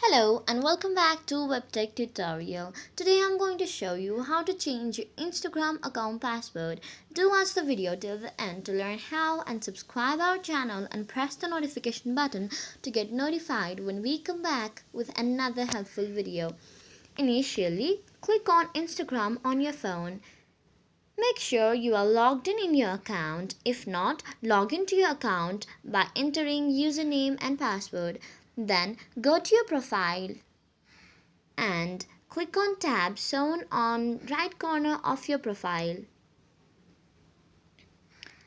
Hello and welcome back to Webtech Tutorial. Today I'm going to show you how to change your Instagram account password. Do watch the video till the end to learn how and subscribe our channel and press the notification button to get notified when we come back with another helpful video. Initially, click on Instagram on your phone. Make sure you are logged in your account. If not, log into your account by entering username and password. Then go to your profile and click on tab shown on right corner of your profile.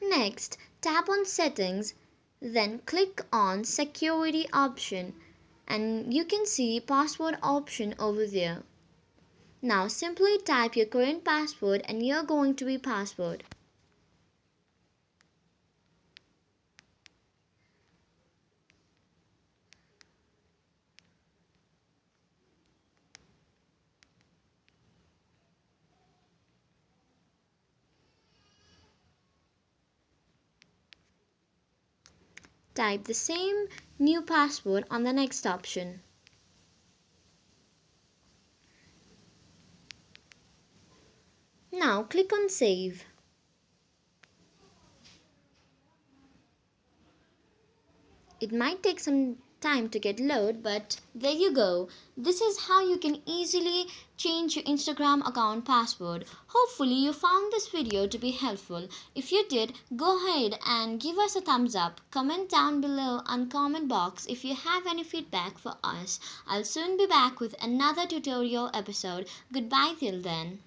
Next, tap on settings, then click on security option and you can see password option over there. Now simply type your current password and you're going to be password. Type the same new password on the next option. Now click on save. It might take some time to get load, but there you go. This is how you can easily change your Instagram account password. Hopefully you found this video to be helpful. If you did, go ahead and give us a thumbs up. Comment down below on comment box if you have any feedback for us. I'll soon be back with another tutorial episode. Goodbye till then.